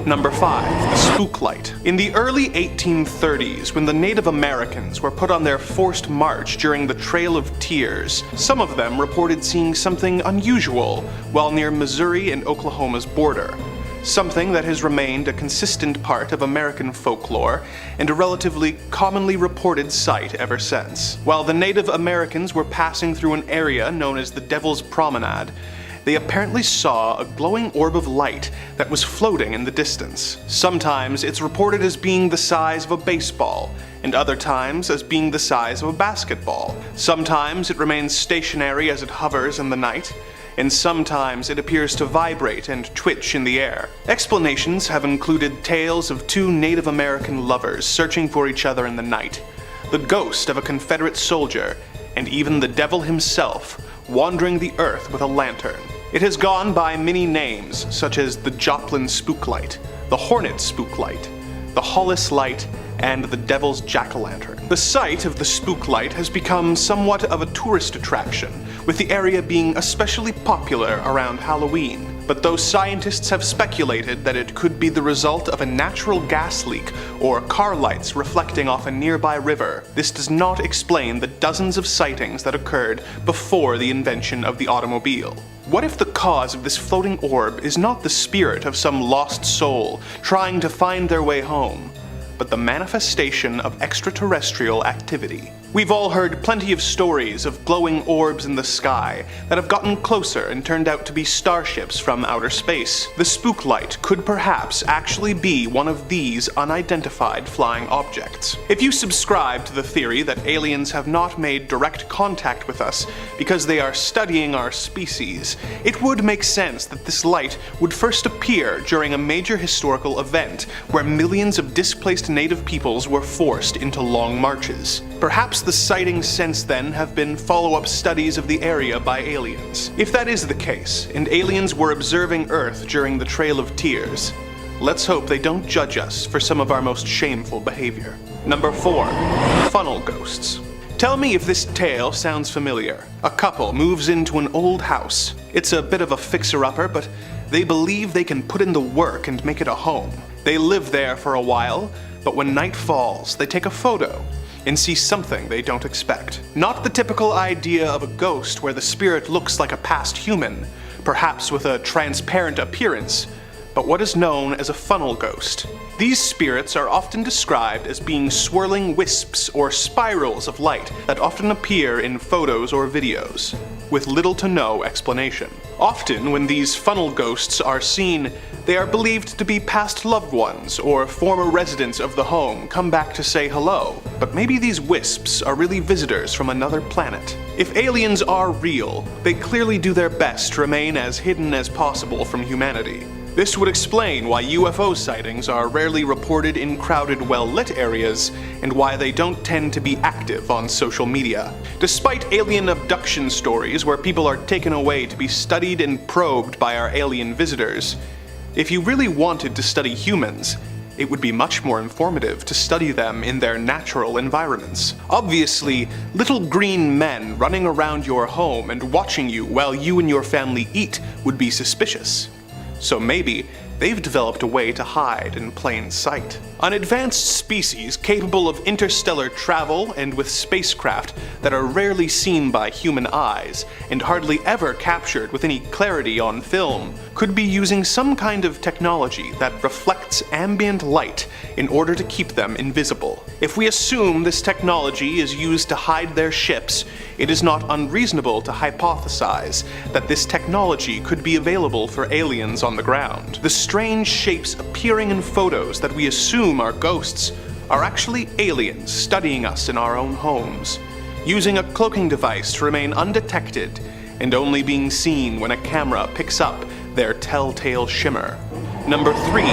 Number 5. The spook light. In the early 1830s, when the Native Americans were put on their forced march during the Trail of Tears, some of them reported seeing something unusual while near Missouri and Oklahoma's border. Something that has remained a consistent part of American folklore and a relatively commonly reported sight ever since. While the Native Americans were passing through an area known as the Devil's Promenade, they apparently saw a glowing orb of light that was floating in the distance. Sometimes it's reported as being the size of a baseball, and other times as being the size of a basketball. Sometimes it remains stationary as it hovers in the night, and sometimes it appears to vibrate and twitch in the air. Explanations have included tales of two Native American lovers searching for each other in the night, the ghost of a Confederate soldier, and even the devil himself wandering the earth with a lantern. It has gone by many names, such as the Joplin Spooklight, the Hornet Spooklight, the Hollis Light, and the Devil's Jack-o'-lantern. The site of the Spooklight has become somewhat of a tourist attraction, with the area being especially popular around Halloween. But though scientists have speculated that it could be the result of a natural gas leak or car lights reflecting off a nearby river, this does not explain the dozens of sightings that occurred before the invention of the automobile. What if the cause of this floating orb is not the spirit of some lost soul trying to find their way home, but the manifestation of extraterrestrial activity? We've all heard plenty of stories of glowing orbs in the sky that have gotten closer and turned out to be starships from outer space. The spook light could perhaps actually be one of these unidentified flying objects. If you subscribe to the theory that aliens have not made direct contact with us because they are studying our species, it would make sense that this light would first appear during a major historical event where millions of displaced native peoples were forced into long marches. Perhaps the sightings since then have been follow-up studies of the area by aliens. If that is the case, and aliens were observing Earth during the Trail of Tears, let's hope they don't judge us for some of our most shameful behavior. Number 4. Funnel ghosts. Tell me if this tale sounds familiar. A couple moves into an old house. It's a bit of a fixer-upper, but they believe they can put in the work and make it a home. They live there for a while, but when night falls, they take a photo and see something they don't expect. Not the typical idea of a ghost where the spirit looks like a past human, perhaps with a transparent appearance, but what is known as a funnel ghost. These spirits are often described as being swirling wisps or spirals of light that often appear in photos or videos, with little to no explanation. Often, when these funnel ghosts are seen, they are believed to be past loved ones or former residents of the home come back to say hello. But maybe these wisps are really visitors from another planet. If aliens are real, they clearly do their best to remain as hidden as possible from humanity. This would explain why UFO sightings are rarely reported in crowded, well-lit areas, and why they don't tend to be active on social media. Despite alien abduction stories where people are taken away to be studied and probed by our alien visitors, if you really wanted to study humans, it would be much more informative to study them in their natural environments. Obviously, little green men running around your home and watching you while you and your family eat would be suspicious. So maybe they've developed a way to hide in plain sight. An advanced species capable of interstellar travel and with spacecraft that are rarely seen by human eyes and hardly ever captured with any clarity on film could be using some kind of technology that reflects ambient light in order to keep them invisible. If we assume this technology is used to hide their ships, it is not unreasonable to hypothesize that this technology could be available for aliens on the ground. The strange shapes appearing in photos that we assume are ghosts are actually aliens studying us in our own homes, using a cloaking device to remain undetected and only being seen when a camera picks up their telltale shimmer. Number 3.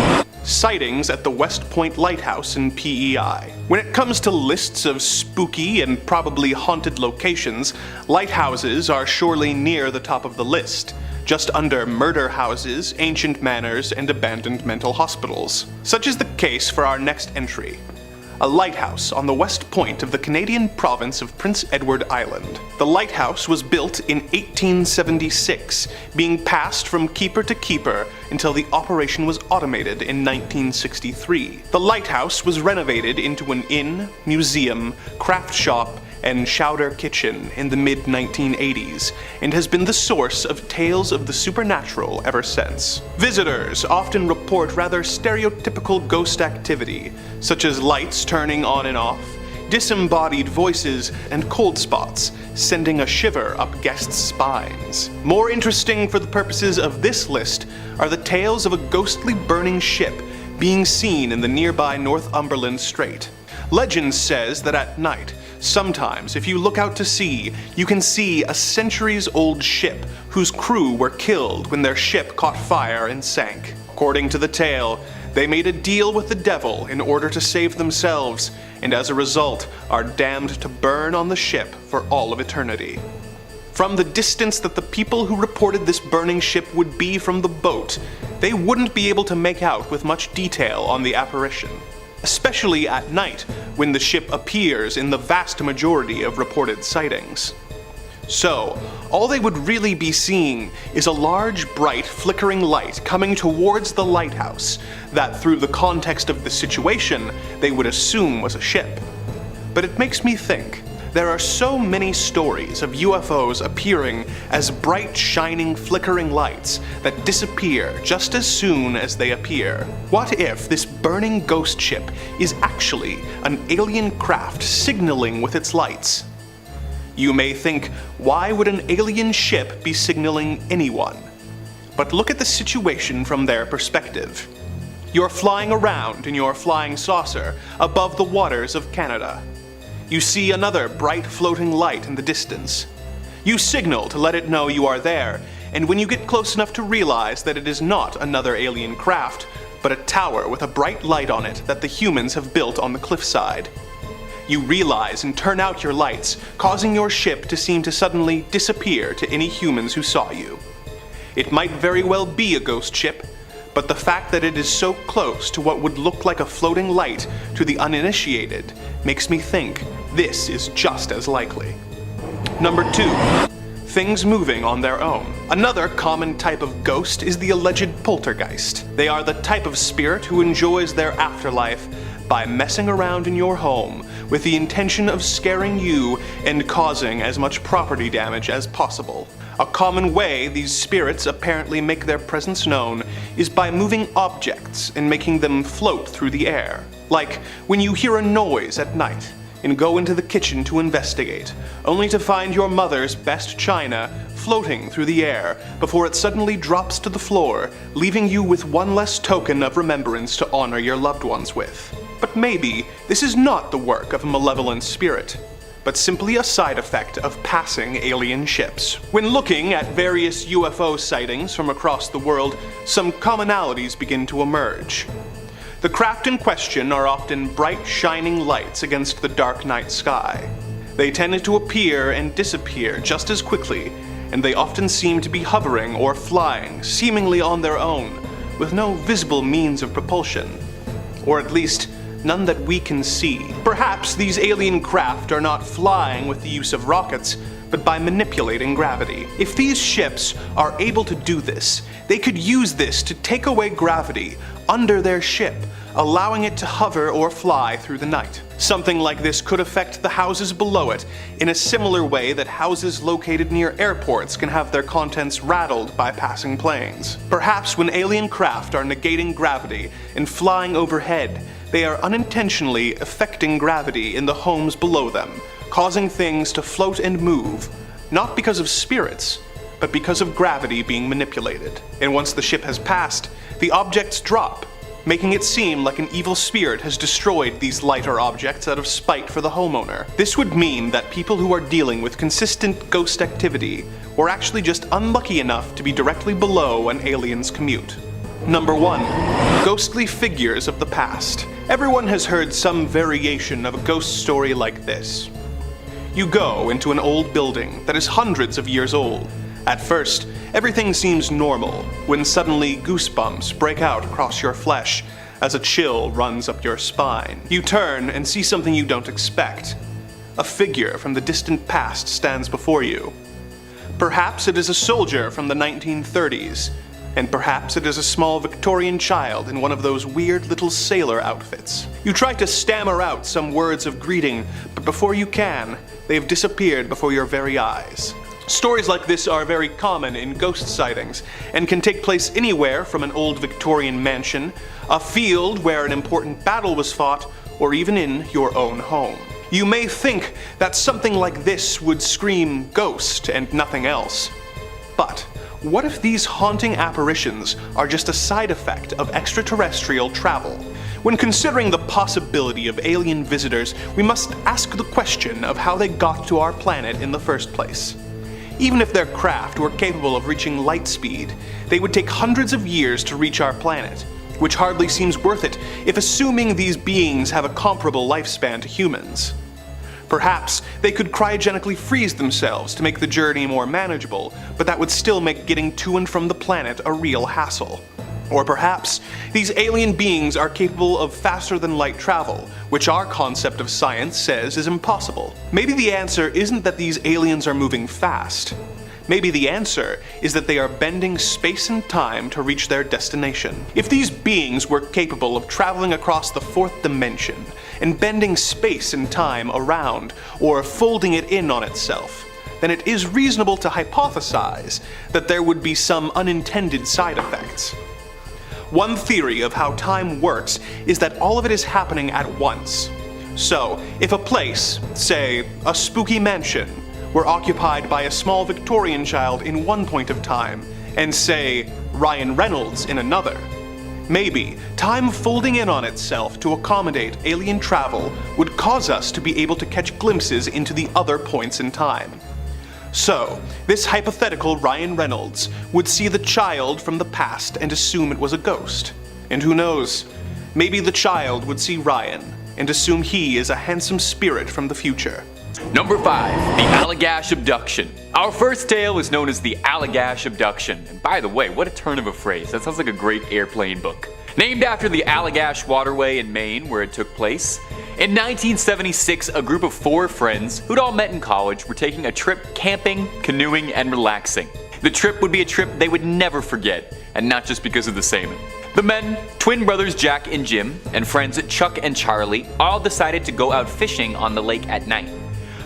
Sightings at the West Point Lighthouse in PEI. When it comes to lists of spooky and probably haunted locations, lighthouses are surely near the top of the list, just under murder houses, ancient manors, and abandoned mental hospitals. Such is the case for our next entry. a lighthouse on the west point of the Canadian province of Prince Edward Island. The lighthouse was built in 1876, being passed from keeper to keeper until the operation was automated in 1963. The lighthouse was renovated into an inn, museum, craft shop, and chowder kitchen in the mid-1980s, and has been the source of tales of the supernatural ever since. Visitors often report rather stereotypical ghost activity, such as lights turning on and off, disembodied voices, and cold spots, sending a shiver up guests' spines. More interesting for the purposes of this list are the tales of a ghostly burning ship being seen in the nearby Northumberland Strait. Legend says that at night, sometimes if you look out to sea, you can see a centuries-old ship whose crew were killed when their ship caught fire and sank. According to the tale, they made a deal with the devil in order to save themselves, and as a result are damned to burn on the ship for all of eternity. From the distance that the people who reported this burning ship would be from the boat, they wouldn't be able to make out with much detail on the apparition, especially at night when the ship appears in the vast majority of reported sightings. So, all they would really be seeing is a large, bright, flickering light coming towards the lighthouse that, through the context of the situation, they would assume was a ship. But it makes me think, there are so many stories of UFOs appearing as bright, shining, flickering lights that disappear just as soon as they appear. What if this burning ghost ship is actually an alien craft signaling with its lights? You may think, why would an alien ship be signaling anyone? But look at the situation from their perspective. You're flying around in your flying saucer above the waters of Canada. You see another bright floating light in the distance. You signal to let it know you are there, and when you get close enough to realize that it is not another alien craft, but a tower with a bright light on it that the humans have built on the cliffside, you realize and turn out your lights, causing your ship to seem to suddenly disappear to any humans who saw you. It might very well be a ghost ship, but the fact that it is so close to what would look like a floating light to the uninitiated makes me think this is just as likely. Number 2. Things moving on their own. Another common type of ghost is the alleged poltergeist. They are the type of spirit who enjoys their afterlife by messing around in your home with the intention of scaring you and causing as much property damage as possible. A common way these spirits apparently make their presence known is by moving objects and making them float through the air. Like when you hear a noise at night and go into the kitchen to investigate, only to find your mother's best china floating through the air before it suddenly drops to the floor, leaving you with one less token of remembrance to honor your loved ones with. But maybe this is not the work of a malevolent spirit, but simply a side effect of passing alien ships. When looking at various UFO sightings from across the world, some commonalities begin to emerge. The craft in question are often bright, shining lights against the dark night sky. They tend to appear and disappear just as quickly, and they often seem to be hovering or flying, seemingly on their own, with no visible means of propulsion. Or at least, none that we can see. Perhaps these alien craft are not flying with the use of rockets, but by manipulating gravity. If these ships are able to do this, they could use this to take away gravity under their ship, allowing it to hover or fly through the night. Something like this could affect the houses below it in a similar way that houses located near airports can have their contents rattled by passing planes. Perhaps when alien craft are negating gravity and flying overhead, they are unintentionally affecting gravity in the homes below them, causing things to float and move, not because of spirits, but because of gravity being manipulated. And once the ship has passed, the objects drop, making it seem like an evil spirit has destroyed these lighter objects out of spite for the homeowner. This would mean that people who are dealing with consistent ghost activity were actually just unlucky enough to be directly below an alien's commute. Number 1. Ghostly figures of the past. Everyone has heard some variation of a ghost story like this. You go into an old building that is hundreds of years old. At first, everything seems normal, when suddenly goosebumps break out across your flesh, as a chill runs up your spine. You turn and see something you don't expect. A figure from the distant past stands before you. Perhaps it is a soldier from the 1930s, and perhaps it is a small Victorian child in one of those weird little sailor outfits. You try to stammer out some words of greeting, but before you can, they have disappeared before your very eyes. Stories like this are very common in ghost sightings, and can take place anywhere from an old Victorian mansion, a field where an important battle was fought, or even in your own home. You may think that something like this would scream ghost and nothing else. But what if these haunting apparitions are just a side effect of extraterrestrial travel? When considering the possibility of alien visitors, we must ask the question of how they got to our planet in the first place. Even if their craft were capable of reaching light speed, they would take hundreds of years to reach our planet, which hardly seems worth it if assuming these beings have a comparable lifespan to humans. Perhaps they could cryogenically freeze themselves to make the journey more manageable, but that would still make getting to and from the planet a real hassle. Or perhaps these alien beings are capable of faster than light travel, which our concept of science says is impossible. Maybe the answer isn't that these aliens are moving fast. Maybe the answer is that they are bending space and time to reach their destination. If these beings were capable of traveling across the fourth dimension and bending space and time around, or folding it in on itself, then it is reasonable to hypothesize that there would be some unintended side effects. One theory of how time works is that all of it is happening at once. So, if a place, say a spooky mansion, were occupied by a small Victorian child in one point of time, and say Ryan Reynolds in another, maybe time folding in on itself to accommodate alien travel would cause us to be able to catch glimpses into the other points in time. So, this hypothetical Ryan Reynolds would see the child from the past and assume it was a ghost. And who knows, maybe the child would see Ryan and assume he is a handsome spirit from the future. Number 5. The Allagash Abduction. Our first tale is known as the Allagash Abduction. And by the way, what a turn of a phrase. That sounds like a great airplane book. Named after the Allagash waterway in Maine where it took place. In 1976, a group of 4 friends, who'd all met in college, were taking a trip camping, canoeing, and relaxing. The trip would be a trip they would never forget, and not just because of the salmon. The men, twin brothers Jack and Jim, and friends Chuck and Charlie, all decided to go out fishing on the lake at night.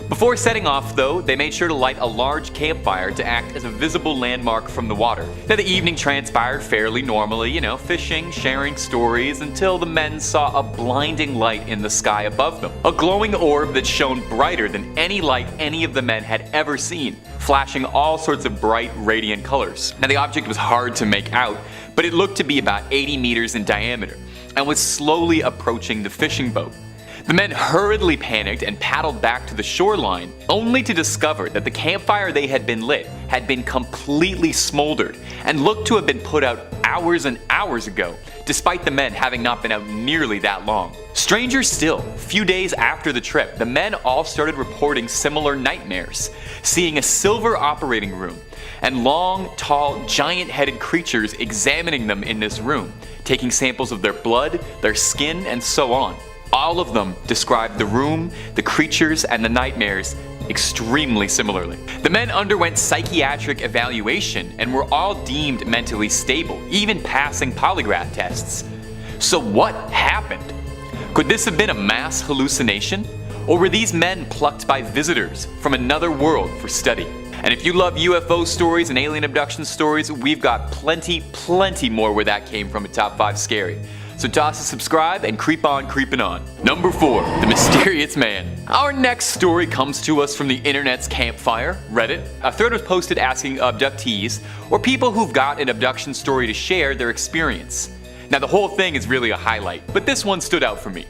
Before setting off, though, they made sure to light a large campfire to act as a visible landmark from the water. Now, the evening transpired fairly normally, fishing, sharing stories, until the men saw a blinding light in the sky above them. A glowing orb that shone brighter than any light any of the men had ever seen, flashing all sorts of bright, radiant colors. Now, the object was hard to make out, but it looked to be about 80 meters in diameter, and was slowly approaching the fishing boat. The men hurriedly panicked and paddled back to the shoreline, only to discover that the campfire they had been lit had been completely smoldered and looked to have been put out hours and hours ago, despite the men having not been out nearly that long. Stranger still, a few days after the trip, the men all started reporting similar nightmares, seeing a silver operating room and long, tall, giant-headed creatures examining them in this room, taking samples of their blood, their skin, and so on. All of them described the room, the creatures, and the nightmares extremely similarly. The men underwent psychiatric evaluation and were all deemed mentally stable, even passing polygraph tests. So what happened? Could this have been a mass hallucination? Or were these men plucked by visitors from another world for study? And if you love UFO stories and alien abduction stories, we've got plenty more where that came from at Top 5 Scary. So toss a subscribe and keep on creeping on. Number 4, the mysterious man. Our next story comes to us from the internet's campfire, Reddit. A thread was posted asking abductees, or people who've got an abduction story to share their experience. Now the whole thing is really a highlight, but this one stood out for me.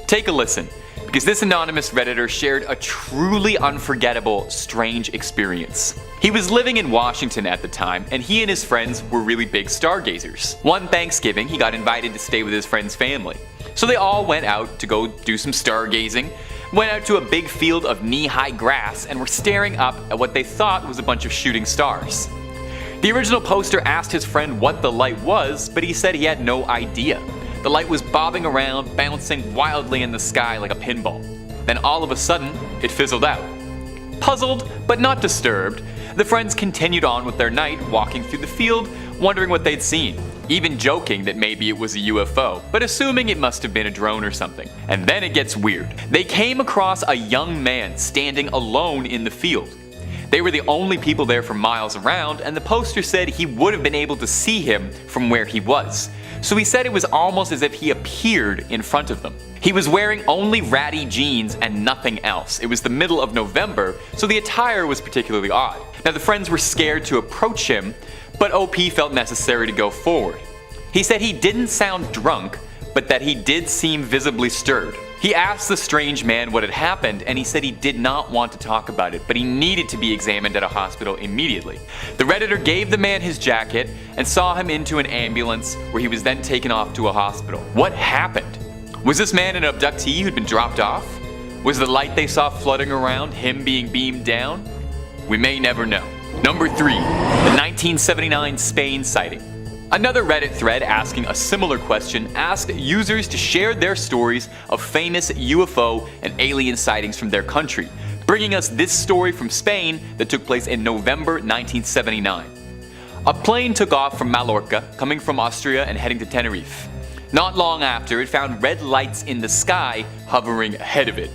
Take a listen, because this anonymous Redditor shared a truly unforgettable, strange experience. He was living in Washington at the time, and he and his friends were really big stargazers. One Thanksgiving, he got invited to stay with his friend's family. So they all went out to go do some stargazing, went out to a big field of knee-high grass, and were staring up at what they thought was a bunch of shooting stars. The original poster asked his friend what the light was, but he said he had no idea. The light was bobbing around, bouncing wildly in the sky like a pinball. Then all of a sudden, it fizzled out. Puzzled, but not disturbed, the friends continued on with their night, walking through the field, wondering what they'd seen, even joking that maybe it was a UFO, but assuming it must have been a drone or something. And then it gets weird. They came across a young man standing alone in the field. They were the only people there for miles around, and the poster said he would have been able to see him from where he was. So he said it was almost as if he appeared in front of them. He was wearing only ratty jeans and nothing else. It was the middle of November, so the attire was particularly odd. Now the friends were scared to approach him, but OP felt necessary to go forward. He said he didn't sound drunk, but that he did seem visibly stirred. He asked the strange man what had happened, and he said he did not want to talk about it, but he needed to be examined at a hospital immediately. The Redditor gave the man his jacket and saw him into an ambulance, where he was then taken off to a hospital. What happened? Was this man an abductee who'd been dropped off? Was the light they saw flooding around him being beamed down? We may never know. Number 3. The 1979 Spain sighting. Another Reddit thread asking a similar question asked users to share their stories of famous UFO and alien sightings from their country, bringing us this story from Spain that took place in November 1979. A plane took off from Mallorca, coming from Austria and heading to Tenerife. Not long after, it found red lights in the sky hovering ahead of it.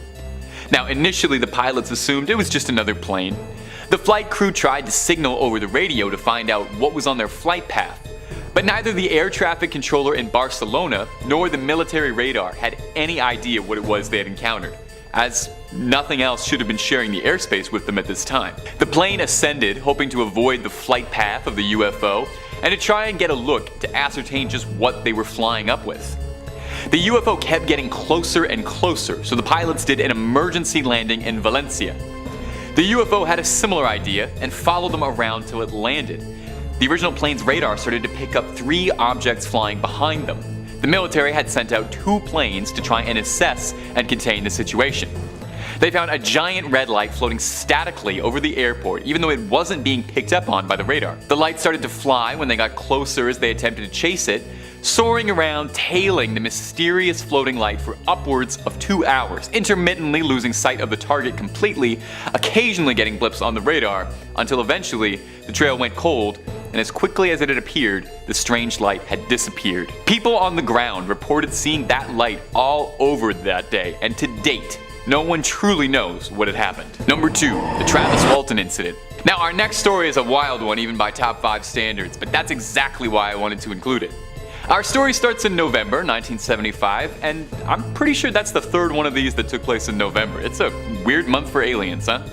Now, initially the pilots assumed it was just another plane. The flight crew tried to signal over the radio to find out what was on their flight path, but neither the air traffic controller in Barcelona nor the military radar had any idea what it was they had encountered, as nothing else should have been sharing the airspace with them at this time. The plane ascended, hoping to avoid the flight path of the UFO, and to try and get a look to ascertain just what they were flying up with. The UFO kept getting closer and closer, so the pilots did an emergency landing in Valencia. The UFO had a similar idea and followed them around till it landed. The original plane's radar started to pick up 3 objects flying behind them. The military had sent out 2 planes to try and assess and contain the situation. They found a giant red light floating statically over the airport, even though it wasn't being picked up on by the radar. The light started to fly when they got closer as they attempted to chase it, soaring around, tailing the mysterious floating light for upwards of 2 hours, intermittently losing sight of the target completely, occasionally getting blips on the radar, until eventually the trail went cold, and as quickly as it had appeared, the strange light had disappeared. People on the ground reported seeing that light all over that day, and to date, no one truly knows what had happened. Number 2. The Travis Walton incident. Now, our next story is a wild one even by top 5 standards, but that's exactly why I wanted to include it. Our story starts in November 1975, and I'm pretty sure that's the 3rd one of these that took place in November. It's a weird month for aliens, huh?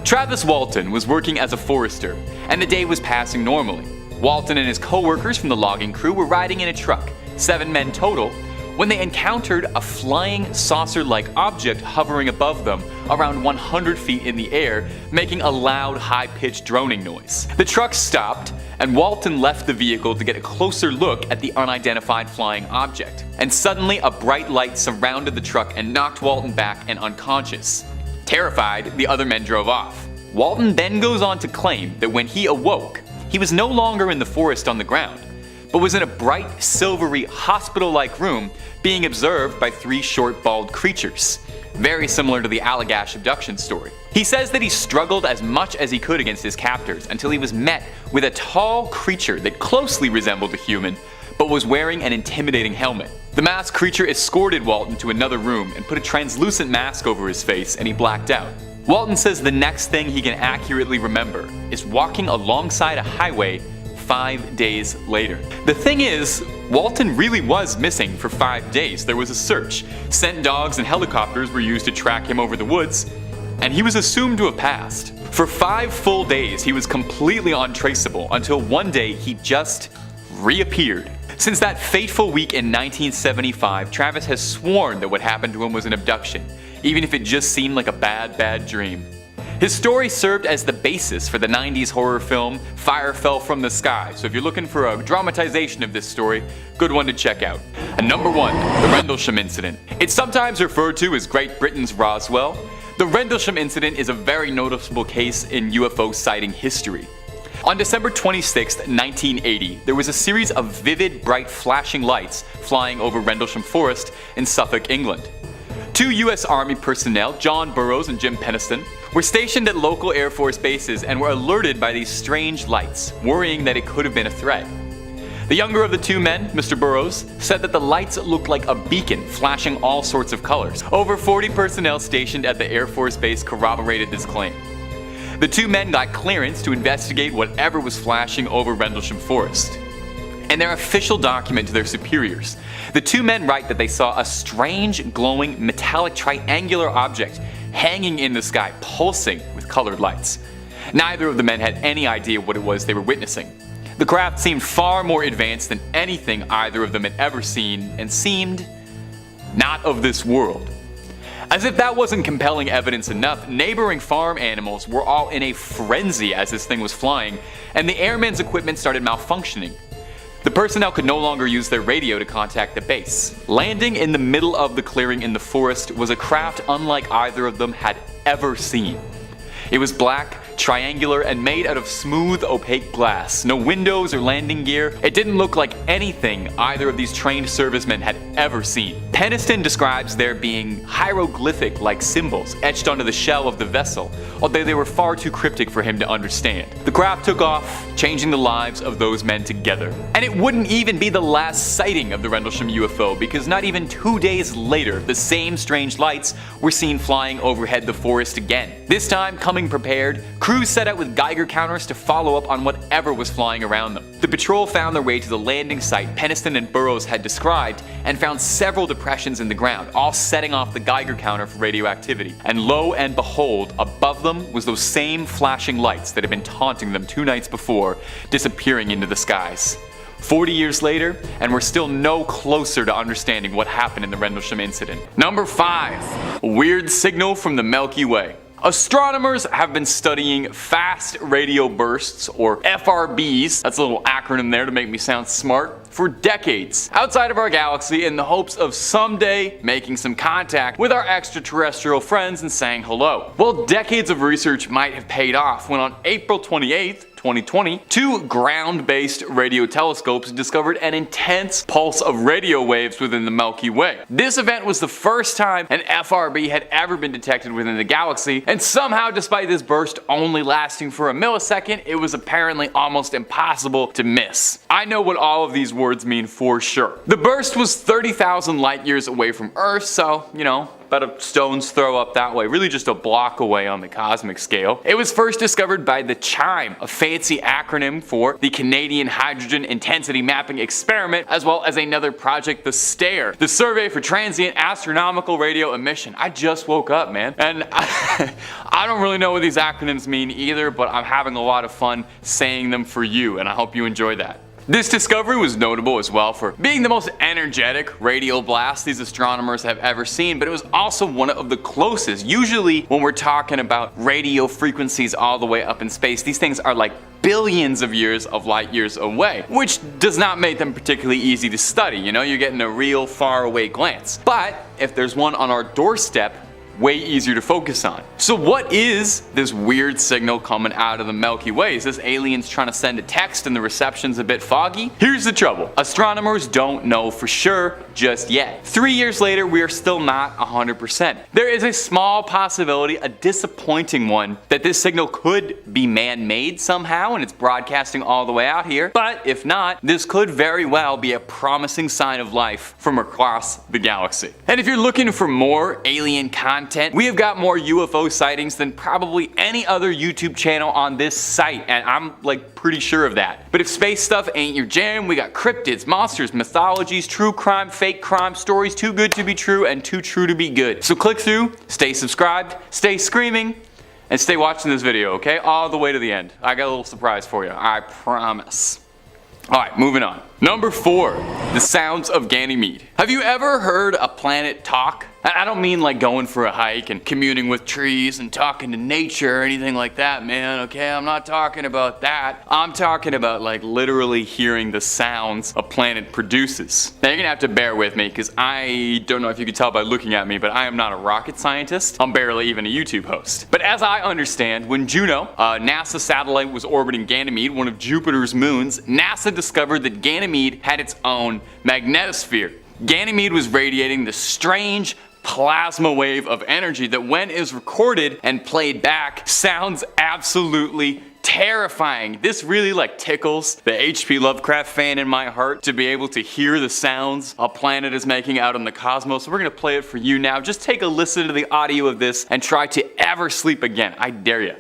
Travis Walton was working as a forester, and the day was passing normally. Walton and his co-workers from the logging crew were riding in a truck, 7 men total, when they encountered a flying saucer-like object hovering above them around 100 feet in the air, making a loud, high-pitched droning noise. The truck stopped, and Walton left the vehicle to get a closer look at the unidentified flying object. And suddenly, a bright light surrounded the truck and knocked Walton back and unconscious. Terrified, the other men drove off. Walton then goes on to claim that when he awoke, he was no longer in the forest on the ground, but was in a bright, silvery, hospital-like room being observed by 3 short, bald creatures, very similar to the Allagash abduction story. He says that he struggled as much as he could against his captors until he was met with a tall creature that closely resembled a human, but was wearing an intimidating helmet. The masked creature escorted Walton to another room and put a translucent mask over his face, and he blacked out. Walton says the next thing he can accurately remember is walking alongside a highway 5 days later. The thing is, Walton really was missing for 5 days. There was a search. Scent dogs and helicopters were used to track him over the woods, and he was assumed to have passed. For 5 full days, he was completely untraceable until one day he just reappeared. Since that fateful week in 1975, Travis has sworn that what happened to him was an abduction, even if it just seemed like a bad dream. His story served as the basis for the 90s horror film Fire Fell from the Sky, so if you're looking for a dramatization of this story, good one to check out. And number 1, the Rendlesham incident. It's sometimes referred to as Great Britain's Roswell. The Rendlesham incident is a very noticeable case in UFO sighting history. On December 26, 1980, there was a series of vivid, bright flashing lights flying over Rendlesham Forest in Suffolk, England. 2 US Army personnel, John Burroughs and Jim Penniston, were stationed at local Air Force bases and were alerted by these strange lights, worrying that it could have been a threat. The younger of the 2 men, Mr. Burroughs, said that the lights looked like a beacon flashing all sorts of colors. Over 40 personnel stationed at the Air Force base corroborated this claim. The 2 men got clearance to investigate whatever was flashing over Rendlesham Forest. In their official document to their superiors, the 2 men write that they saw a strange, glowing, metallic triangular object hanging in the sky, pulsing with colored lights. Neither of the men had any idea what it was they were witnessing. The craft seemed far more advanced than anything either of them had ever seen, and seemed not of this world. As if that wasn't compelling evidence enough, neighboring farm animals were all in a frenzy as this thing was flying, and the airmen's equipment started malfunctioning. The personnel could no longer use their radio to contact the base. Landing in the middle of the clearing in the forest was a craft unlike either of them had ever seen. It was black, triangular, and made out of smooth, opaque glass. No windows or landing gear. It didn't look like anything either of these trained servicemen had ever seen. Penniston describes there being hieroglyphic-like symbols etched onto the shell of the vessel, although they were far too cryptic for him to understand. The craft took off, changing the lives of those men together. And it wouldn't even be the last sighting of the Rendlesham UFO, because not even 2 days later, the same strange lights were seen flying overhead the forest again. This time, coming prepared, crews set out with Geiger counters to follow up on whatever was flying around them. The patrol found their way to the landing site Penniston and Burroughs had described and found several depressions in the ground, all setting off the Geiger counter for radioactivity. And lo and behold, above them was those same flashing lights that had been taunting them 2 nights before, disappearing into the skies. 40 years later, and we're still no closer to understanding what happened in the Rendlesham incident. Number 5. Weird signal from the Milky Way. Astronomers have been studying fast radio bursts, or FRBs, that's a little acronym there to make me sound smart, for decades outside of our galaxy in the hopes of someday making some contact with our extraterrestrial friends and saying hello. Well, decades of research might have paid off when on April 28th, 2020, 2 ground-based radio telescopes discovered an intense pulse of radio waves within the Milky Way. This event was the first time an FRB had ever been detected within the galaxy, and somehow, despite this burst only lasting for a millisecond, it was apparently almost impossible to miss. I know what all of these words mean for sure. The burst was 30,000 light years away from Earth, so, about a stone's throw up that way, really just a block away on the cosmic scale. It was first discovered by the CHIME, a fancy acronym for the Canadian Hydrogen Intensity Mapping Experiment, as well as another project, the STARE, the Survey for Transient Astronomical Radio Emission. I just woke up, man. And I don't really know what these acronyms mean either, but I'm having a lot of fun saying them for you, and I hope you enjoy that. This discovery was notable as well for being the most energetic radio blast these astronomers have ever seen, but it was also one of the closest. Usually when we're talking about radio frequencies all the way up in space, these things are like billions of years of light years away, which does not make them particularly easy to study. You're getting a real far away glance. But if there's one on our doorstep, way easier to focus on. So what is this weird signal coming out of the Milky Way? Is this aliens trying to send a text and the reception's a bit foggy? Here's the trouble. Astronomers don't know for sure just yet. 3 years later, we are still not 100%. There is a small possibility, a disappointing one, that this signal could be man-made somehow and it's broadcasting all the way out here. But if not, this could very well be a promising sign of life from across the galaxy. And if you're looking for more alien content, we have got more UFO sightings than probably any other YouTube channel on this site, and I'm pretty sure of that. But if space stuff ain't your jam, we got cryptids, monsters, mythologies, true crime, fake crime, stories too good to be true and too true to be good. So click through, stay subscribed, stay screaming, and stay watching this video, okay? All the way to the end. I got a little surprise for you, I promise. Alright, moving on. Number 4. The sounds of Ganymede. Have you ever heard a planet talk? I don't mean like going for a hike and communing with trees and talking to nature or anything like that, man, okay? I'm not talking about that. I'm talking about like literally hearing the sounds a planet produces. Now you're gonna have to bear with me because I don't know if you can tell by looking at me, but I am not a rocket scientist. I'm barely even a YouTube host. But as I understand, when Juno, a NASA satellite, was orbiting Ganymede, one of Jupiter's moons, NASA discovered that Ganymede had its own magnetosphere. Ganymede was radiating this strange plasma wave of energy that, when is recorded and played back, sounds absolutely terrifying. This really like tickles the H.P. Lovecraft fan in my heart to be able to hear the sounds a planet is making out in the cosmos. So we're gonna play it for you now. Just take a listen to the audio of this and try to ever sleep again. I dare you.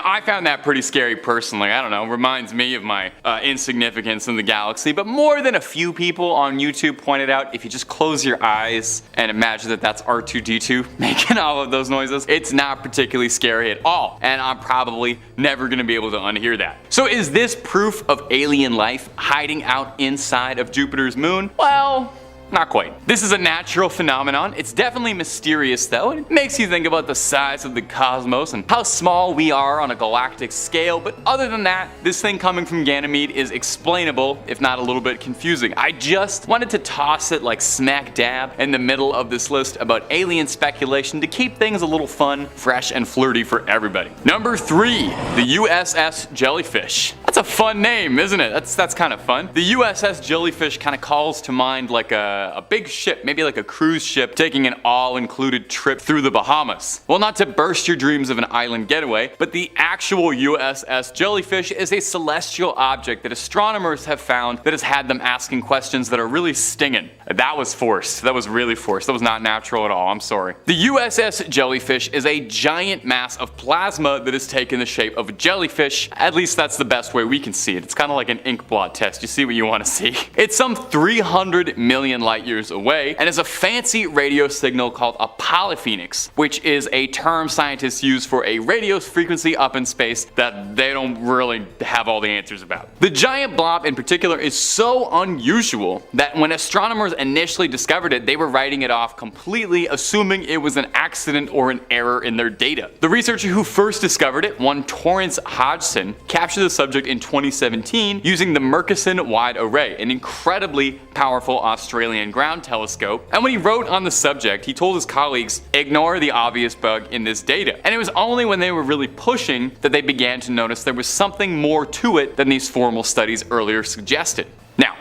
I found that pretty scary personally. I don't know, reminds me of my insignificance in the galaxy. But more than a few people on YouTube pointed out, if you just close your eyes and imagine that that's R2-D2 making all of those noises, it's not particularly scary at all. And I'm probably never gonna be able to unhear that. So is this proof of alien life hiding out inside of Jupiter's moon? Well, not quite. This is a natural phenomenon. It's definitely mysterious though, and it makes you think about the size of the cosmos and how small we are on a galactic scale, but other than that, this thing coming from Ganymede is explainable, if not a little bit confusing. I just wanted to toss it like smack dab in the middle of this list about alien speculation to keep things a little fun, fresh, and flirty for everybody. Number 3, the USS Jellyfish. That's a fun name, isn't it? That's kind of fun. The USS Jellyfish kind of calls to mind like a big ship, maybe like a cruise ship, taking an all-included trip through the Bahamas. Well, not to burst your dreams of an island getaway, but the actual USS Jellyfish is a celestial object that astronomers have found that has had them asking questions that are really stinging. That was forced. That was really forced. That was not natural at all. I'm sorry. The USS Jellyfish is a giant mass of plasma that has taken the shape of a jellyfish. At least that's the best way we can see it. It's kind of like an ink blot test. You see what you want to see. It's some 300 million light years away and is a fancy radio signal called a polyphenix, which is a term scientists use for a radio frequency up in space that they don't really have all the answers about. The giant blob in particular is so unusual that when astronomers initially discovered it, they were writing it off completely, assuming it was an accident or an error in their data. The researcher who first discovered it, one Torrance Hodgson, captured the subject in 2017 using the Murchison Wide Array, an incredibly powerful Australian ground telescope. And when he wrote on the subject, he told his colleagues, ignore the obvious bug in this data. And it was only when they were really pushing that they began to notice there was something more to it than these formal studies earlier suggested. Now,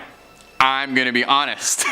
I'm gonna be honest,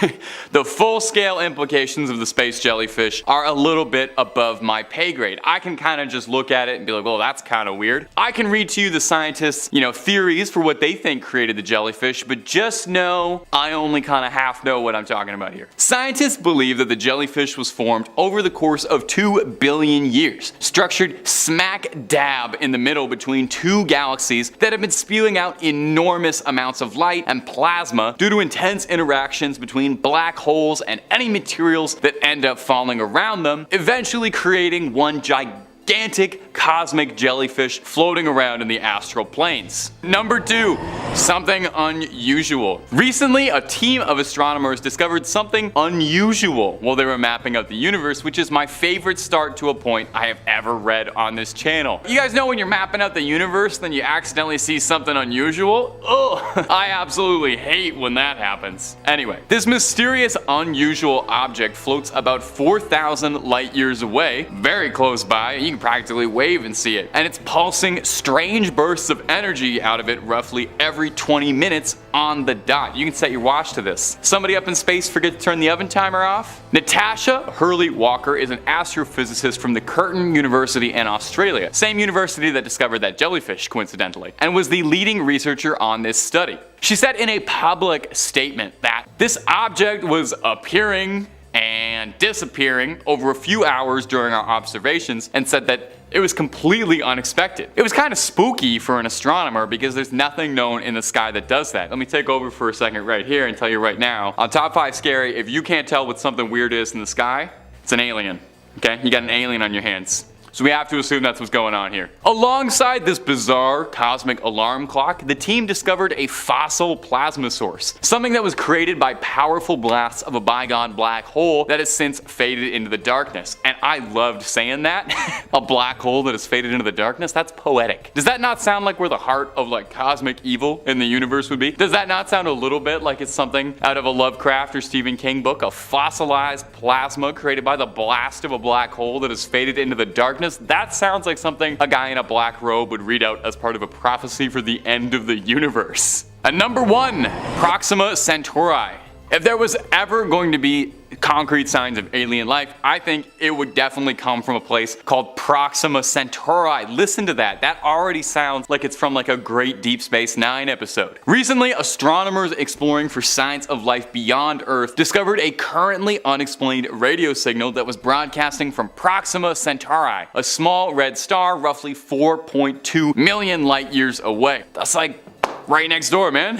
the full-scale implications of the space jellyfish are a little bit above my pay grade. I can kind of just look at it and be like, well, that's kind of weird. I can read to you the scientists, theories for what they think created the jellyfish, but just know I only kind of half know what I'm talking about here. Scientists believe that the jellyfish was formed over the course of 2 billion years, structured smack dab in the middle between two galaxies that have been spewing out enormous amounts of light and plasma due to intense interactions between black holes and any materials that end up falling around them, eventually creating one gigantic cosmic jellyfish floating around in the astral planes. Number 2, something unusual. Recently, a team of astronomers discovered something unusual while they were mapping out the universe, which is my favorite start to a point I have ever read on this channel. You guys know when you're mapping out the universe, then you accidentally see something unusual? Ugh, I absolutely hate when that happens. Anyway, this mysterious unusual object floats about 4,000 light years away, very close by. You can practically wave and see it, and it's pulsing strange bursts of energy out of it roughly every 20 minutes on the dot. You can set your watch to this. Somebody up in space forget to turn the oven timer off? Natasha Hurley Walker is an astrophysicist from the Curtin University in Australia, same university that discovered that jellyfish coincidentally, and was the leading researcher on this study. She said in a public statement that this object was appearing and disappearing over a few hours during our observations, and said that it was completely unexpected. It was kind of spooky for an astronomer because there's nothing known in the sky that does that. Let me take over for a second right here and tell you right now, on Top 5 Scary, if you can't tell what something weird is in the sky, it's an alien. Okay? You got an alien on your hands. So we have to assume that's what's going on here. Alongside this bizarre cosmic alarm clock, the team discovered a fossil plasma source, something that was created by powerful blasts of a bygone black hole that has since faded into the darkness. And I loved saying that. A black hole that has faded into the darkness? That's poetic. Does that not sound like where the heart of like cosmic evil in the universe would be? Does that not sound a little bit like it's something out of a Lovecraft or Stephen King book? A fossilized plasma created by the blast of a black hole that has faded into the darkness? That sounds like something a guy in a black robe would read out as part of a prophecy for the end of the universe. And number 1, Proxima Centauri. If there was ever going to be concrete signs of alien life, I think it would definitely come from a place called Proxima Centauri. Listen to that. That already sounds like it's from like a great Deep Space Nine episode. Recently, astronomers exploring for signs of life beyond Earth discovered a currently unexplained radio signal that was broadcasting from Proxima Centauri, a small red star roughly 4.2 million light years away. That's like right next door, man.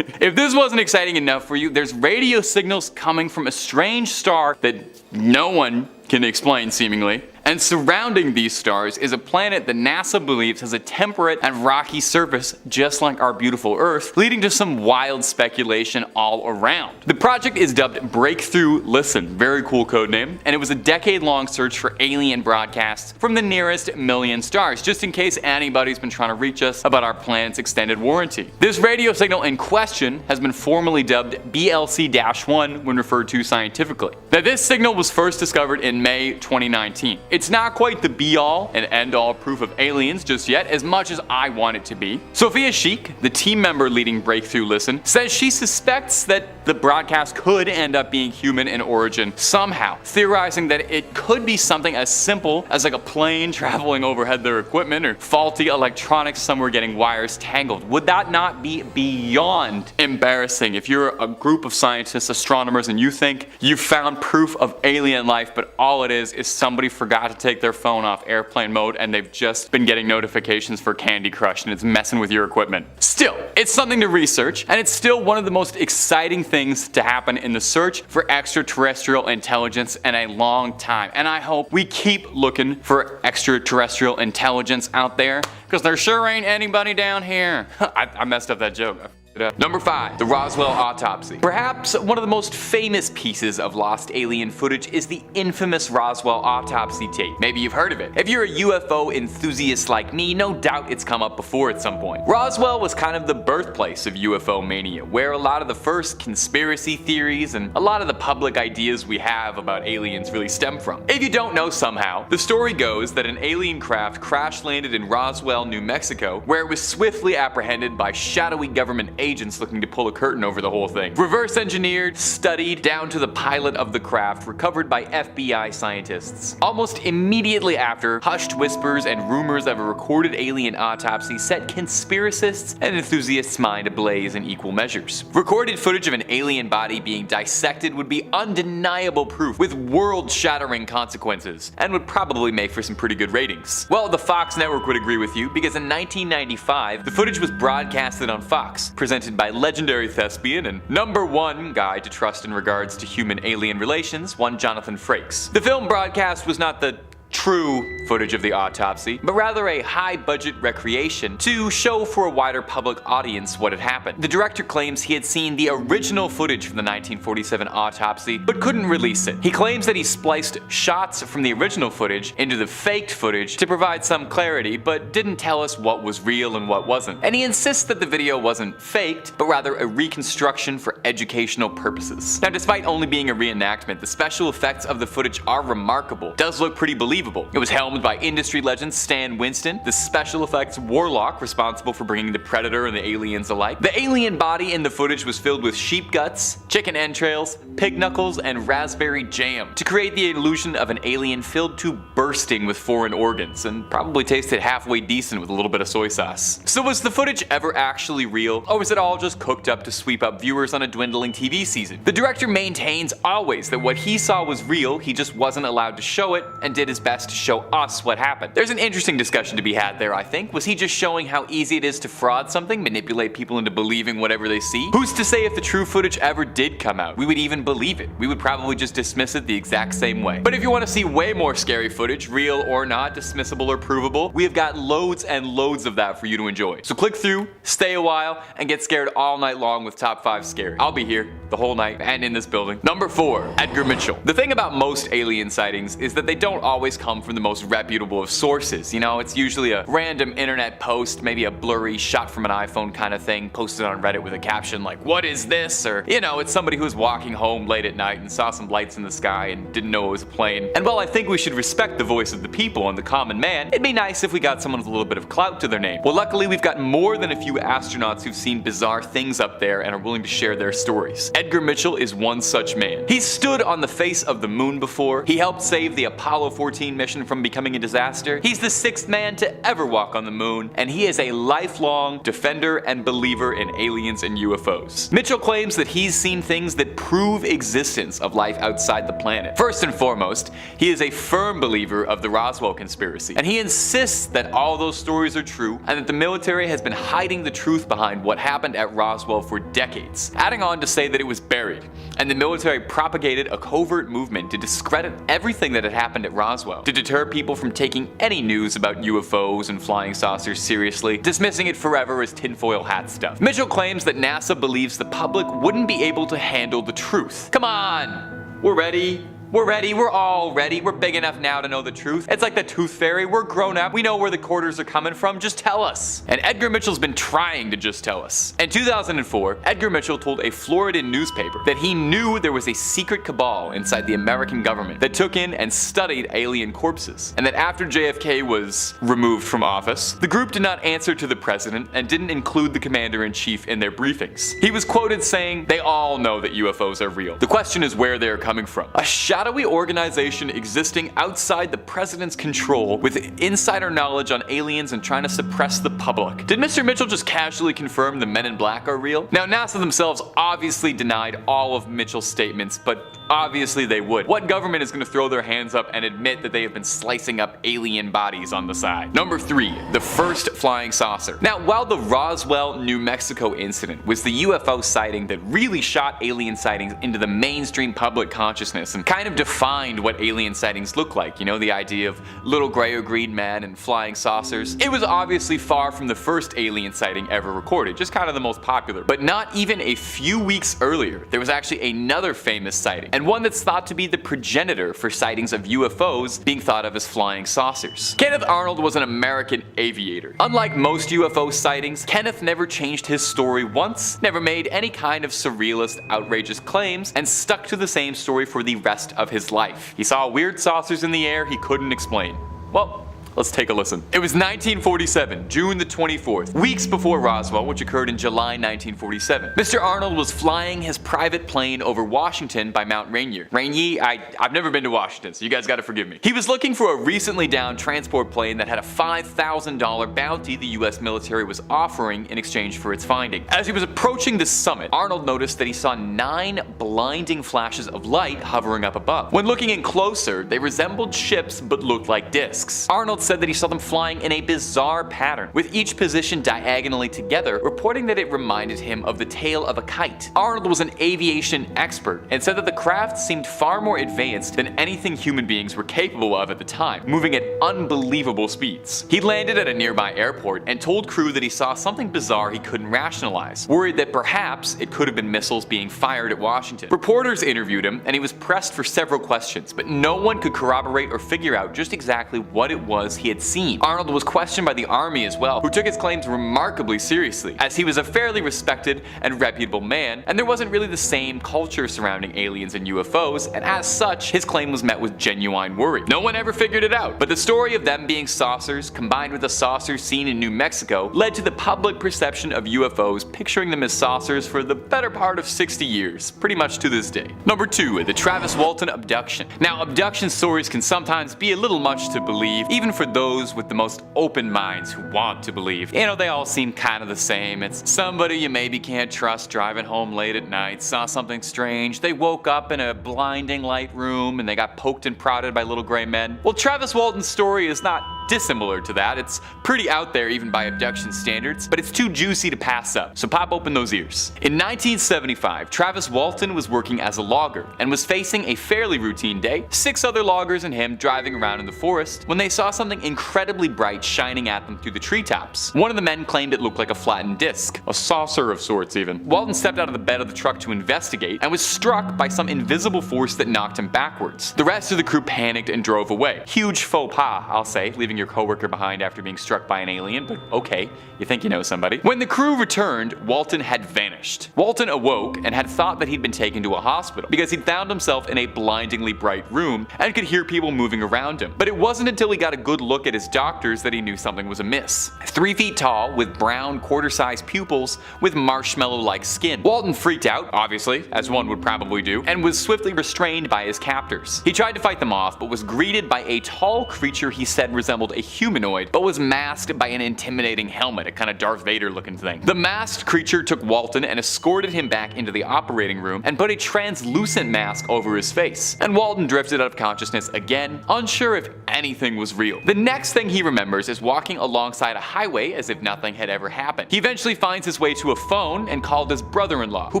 If this wasn't exciting enough for you, there's radio signals coming from a strange star that no one can explain, seemingly. And surrounding these stars is a planet that NASA believes has a temperate and rocky surface just like our beautiful Earth, leading to some wild speculation all around. The project is dubbed Breakthrough Listen, very cool code name, and it was a decade-long search for alien broadcasts from the nearest million stars, just in case anybody's been trying to reach us about our planet's extended warranty. This radio signal in question has been formally dubbed BLC-1 when referred to scientifically. Now, this signal was first discovered in May 2019. It's not quite the be-all and end-all proof of aliens just yet, as much as I want it to be. Sophia Sheik, the team member leading Breakthrough Listen, says she suspects that the broadcast could end up being human in origin somehow, theorizing that it could be something as simple as like a plane traveling overhead their equipment or faulty electronics somewhere getting wires tangled. Would that not be beyond embarrassing if you're a group of scientists, astronomers, and you think you've found proof of alien life, but all it is somebody forgot to take their phone off airplane mode and they've just been getting notifications for Candy Crush and it's messing with your equipment. Still, it's something to research, and it's still one of the most exciting things to happen in the search for extraterrestrial intelligence in a long time. And I hope we keep looking for extraterrestrial intelligence out there, because there sure ain't anybody down here. I messed up that joke. Number 5, the Roswell autopsy. Perhaps one of the most famous pieces of lost alien footage is the infamous Roswell autopsy tape. Maybe you've heard of it. If you're a UFO enthusiast like me, no doubt it's come up before at some point. Roswell was kind of the birthplace of UFO mania, where a lot of the first conspiracy theories and a lot of the public ideas we have about aliens really stem from. If you don't know somehow, the story goes that an alien craft crash landed in Roswell, New Mexico, where it was swiftly apprehended by shadowy government agents looking to pull a curtain over the whole thing. Reverse engineered, studied, down to the pilot of the craft, recovered by FBI scientists. Almost immediately after, hushed whispers and rumors of a recorded alien autopsy set conspiracists and enthusiasts' mind ablaze in equal measures. Recorded footage of an alien body being dissected would be undeniable proof with world-shattering consequences, and would probably make for some pretty good ratings. Well, the Fox network would agree with you, because in 1995, the footage was broadcasted on Fox, presented by legendary thespian and #1 guy to trust in regards to human-alien relations, one Jonathan Frakes. The film broadcast was not the true footage of the autopsy, but rather a high-budget recreation to show for a wider public audience what had happened. The director claims he had seen the original footage from the 1947 autopsy, but couldn't release it. He claims that he spliced shots from the original footage into the faked footage to provide some clarity, but didn't tell us what was real and what wasn't. And he insists that the video wasn't faked, but rather a reconstruction for educational purposes. Now, despite only being a reenactment, the special effects of the footage are remarkable. It does look pretty believable, believable. It was helmed by industry legend Stan Winston, the special effects warlock responsible for bringing the Predator and the aliens alike. The alien body in the footage was filled with sheep guts, chicken entrails, pig knuckles, and raspberry jam to create the illusion of an alien filled to bursting with foreign organs, and probably tasted halfway decent with a little bit of soy sauce. So was the footage ever actually real, or was it all just cooked up to sweep up viewers on a dwindling TV season? The director maintains always that what he saw was real, he just wasn't allowed to show it, and did his best to show us what happened. There's an interesting discussion to be had there, I think. Was he just showing how easy it is to fraud something, manipulate people into believing whatever they see? Who's to say if the true footage ever did come out, we would even believe it? We would probably just dismiss it the exact same way. But if you want to see way more scary footage, real or not, dismissible or provable, we have got loads and loads of that for you to enjoy. So click through, stay a while, and get scared all night long with top 5 scary. I'll be here the whole night and in this building. Number 4, Edgar Mitchell. The thing about most alien sightings is that they don't always come from the most reputable of sources. You know, it's usually a random internet post, maybe a blurry shot from an iPhone kind of thing, posted on Reddit with a caption like, "What is this?" Or, you know, it's somebody who was walking home late at night and saw some lights in the sky and didn't know it was a plane. And while I think we should respect the voice of the people and the common man, it'd be nice if we got someone with a little bit of clout to their name. Well, luckily we've got more than a few astronauts who've seen bizarre things up there and are willing to share their stories. Edgar Mitchell is one such man. He's stood on the face of the moon before, he helped save the Apollo 14 mission from becoming a disaster, he's the 6th man to ever walk on the moon, and he is a lifelong defender and believer in aliens and UFOs. Mitchell claims that he's seen things that prove existence of life outside the planet. First and foremost, he is a firm believer of the Roswell conspiracy, and he insists that all those stories are true and that the military has been hiding the truth behind what happened at Roswell for decades, adding on to say that it was buried, and the military propagated a covert movement to discredit everything that had happened at Roswell, to deter people from taking any news about UFOs and flying saucers seriously, dismissing it forever as tinfoil hat stuff. Mitchell claims that NASA believes the public wouldn't be able to handle the truth. Come on, we're ready. We're ready, we're all ready, we're big enough now to know the truth. It's like the tooth fairy, we're grown up, we know where the quarters are coming from, just tell us. And Edgar Mitchell's been trying to just tell us. In 2004, Edgar Mitchell told a Floridan newspaper that he knew there was a secret cabal inside the American government that took in and studied alien corpses, and that after JFK was removed from office, the group did not answer to the president and didn't include the commander-in-chief in their briefings. He was quoted saying, "They all know that UFOs are real. The question is where they are coming from. A shadowy organization existing outside the president's control with insider knowledge on aliens and trying to suppress the public." Did Mr. Mitchell just casually confirm the Men in Black are real? Now, NASA themselves obviously denied all of Mitchell's statements, but obviously they would. What government is going to throw their hands up and admit that they have been slicing up alien bodies on the side? Number 3, the first flying saucer. Now, while the Roswell, New Mexico incident was the UFO sighting that really shot alien sightings into the mainstream public consciousness and kind of defined what alien sightings look like, you know, the idea of little gray or green men and flying saucers, it was obviously far from the first alien sighting ever recorded, just kind of the most popular. But not even a few weeks earlier, there was actually another famous sighting, and one that's thought to be the progenitor for sightings of UFOs being thought of as flying saucers. Kenneth Arnold was an American aviator. Unlike most UFO sightings, Kenneth never changed his story once, never made any kind of surrealist, outrageous claims, and stuck to the same story for the rest of his life. He saw weird saucers in the air he couldn't explain. Well, let's take a listen. It was 1947, June the 24th, weeks before Roswell, which occurred in July 1947. Mr. Arnold was flying his private plane over Washington by Mount Rainier. I've never been to Washington, so you guys gotta forgive me. He was looking for a recently downed transport plane that had a $5,000 bounty the US military was offering in exchange for its finding. As he was approaching the summit, Arnold noticed that he saw 9 blinding flashes of light hovering up above. When looking in closer, they resembled ships but looked like discs. Arnold said that he saw them flying in a bizarre pattern, with each position diagonally together, reporting that it reminded him of the tail of a kite. Arnold was an aviation expert and said that the craft seemed far more advanced than anything human beings were capable of at the time, moving at unbelievable speeds. He landed at a nearby airport and told crew that he saw something bizarre he couldn't rationalize, worried that perhaps it could have been missiles being fired at Washington. Reporters interviewed him and he was pressed for several questions, but no one could corroborate or figure out just exactly what it was was he had seen. Arnold was questioned by the army as well, who took his claims remarkably seriously, as he was a fairly respected and reputable man, and there wasn't really the same culture surrounding aliens and UFOs, and as such, his claim was met with genuine worry. No one ever figured it out, but the story of them being saucers, combined with the saucers seen in New Mexico, led to the public perception of UFOs picturing them as saucers for the better part of 60 years, pretty much to this day. Number 2, the Travis Walton abduction. Now, abduction stories can sometimes be a little much to believe, even for those with the most open minds who want to believe. You know, they all seem kind of the same. It's somebody you maybe can't trust driving home late at night, saw something strange, they woke up in a blinding light room, and they got poked and prodded by little gray men. Well, Travis Walton's story is not dissimilar to that. It's pretty out there even by abduction standards, but it's too juicy to pass up, so pop open those ears. In 1975, Travis Walton was working as a logger and was facing a fairly routine day, 6 other loggers and him driving around in the forest, when they saw something incredibly bright shining at them through the treetops. One of the men claimed it looked like a flattened disc, a saucer of sorts even. Walton stepped out of the bed of the truck to investigate and was struck by some invisible force that knocked him backwards. The rest of the crew panicked and drove away. Huge faux pas, I'll say, leaving your coworker behind after being struck by an alien, but okay, you think you know somebody. When the crew returned, Walton had vanished. Walton awoke and had thought that he'd been taken to a hospital because he'd found himself in a blindingly bright room and could hear people moving around him. But it wasn't until he got a good look at his doctors that he knew something was amiss. 3 feet tall, with brown, quarter-sized pupils, with marshmallow-like skin. Walton freaked out, obviously, as one would probably do, and was swiftly restrained by his captors. He tried to fight them off, but was greeted by a tall creature he said resembled a humanoid, but was masked by an intimidating helmet, a kind of Darth Vader looking thing. The masked creature took Walton and escorted him back into the operating room and put a translucent mask over his face. And Walton drifted out of consciousness again, unsure if anything was real. The next thing he remembers is walking alongside a highway as if nothing had ever happened. He eventually finds his way to a phone and called his brother-in-law, who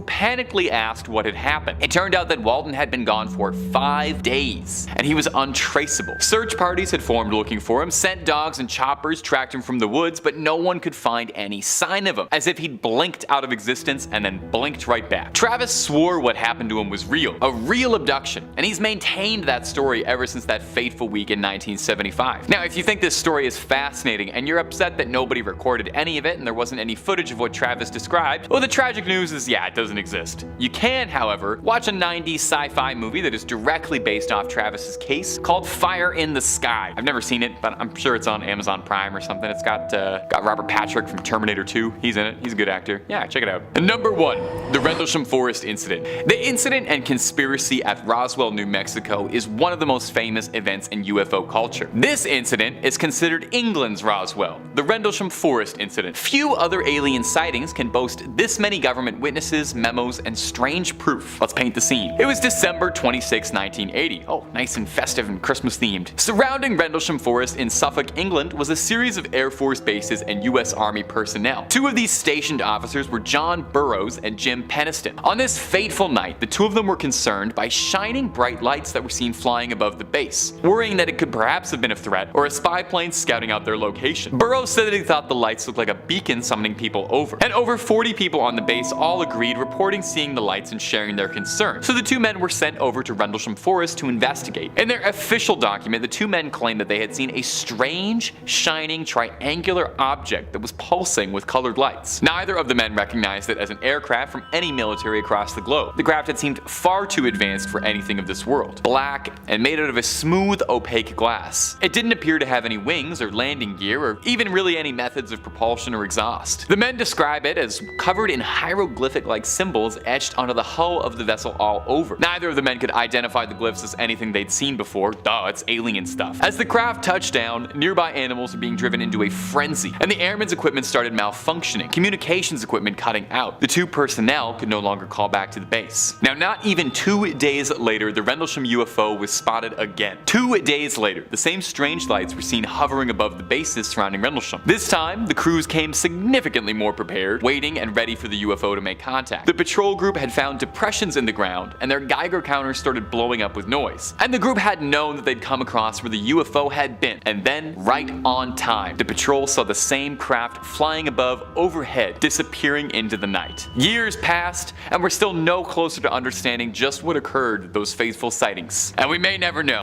panically asked what had happened. It turned out that Walton had been gone for 5 days, and he was untraceable. Search parties had formed looking for him, sent dogs and choppers tracked him from the woods, but no one could find any sign of him, as if he'd blinked out of existence and then blinked right back. Travis swore what happened to him was real, a real abduction, and he's maintained that story ever since that fateful week in 1975. Now, if you think this story is fascinating and you're upset that nobody recorded any of it and there wasn't any footage of what Travis described, well, the tragic news is, yeah, it doesn't exist. You can, however, watch a 90s sci-fi movie that is directly based off Travis's case called Fire in the Sky. I've never seen it, but I'm sure it's on Amazon Prime or something. It's got Robert Patrick from Terminator 2. He's in it. He's a good actor. Yeah, check it out. And number 1, the Rendlesham Forest Incident. The incident and conspiracy at Roswell, New Mexico is one of the most famous events in UFO culture. This incident is considered England's Roswell, the Rendlesham Forest Incident. Few other alien sightings can boast this many government witnesses, memos, and strange proof. Let's paint the scene. It was December 26, 1980. Oh, nice and festive and Christmas themed. Surrounding Rendlesham Forest in Suffolk, England was a series of Air Force bases and US Army personnel. 2 of these stationed officers were John Burroughs and Jim Peniston. On this fateful night, the 2 of them were concerned by shining bright lights that were seen flying above the base, worrying that it could perhaps have been a threat or a spy plane scouting out their location. Burroughs said that he thought the lights looked like a beacon summoning people over, and over 40 people on the base all agreed, reporting seeing the lights and sharing their concerns. So the 2 men were sent over to Rendlesham Forest to investigate. In their official document, the 2 men claimed that they had seen a strange, shining, triangular object that was pulsing with colored lights. Neither of the men recognized it as an aircraft from any military across the globe. The craft had seemed far too advanced for anything of this world. Black and made out of a smooth, opaque glass. It didn't appear to have any wings or landing gear or even really any methods of propulsion or exhaust. The men describe it as covered in hieroglyphic-like symbols etched onto the hull of the vessel all over. Neither of the men could identify the glyphs as anything they'd seen before. Duh, it's alien stuff. As the craft touched down, nearby animals were being driven into a frenzy, and the airmen's equipment started malfunctioning, communications equipment cutting out. The 2 personnel could no longer call back to the base. Now, not even 2 days later, the Rendlesham UFO was spotted again. 2 days later, the same strange lights were seen hovering above the bases surrounding Rendlesham. This time, the crews came significantly more prepared, waiting and ready for the UFO to make contact. The patrol group had found depressions in the ground, and their Geiger counters started blowing up with noise. And the group had known that they'd come across where the UFO had been. And then, right on time, the patrol saw the same craft flying above overhead, disappearing into the night. Years passed, and we're still no closer to understanding just what occurred those fateful sightings. And we may never know.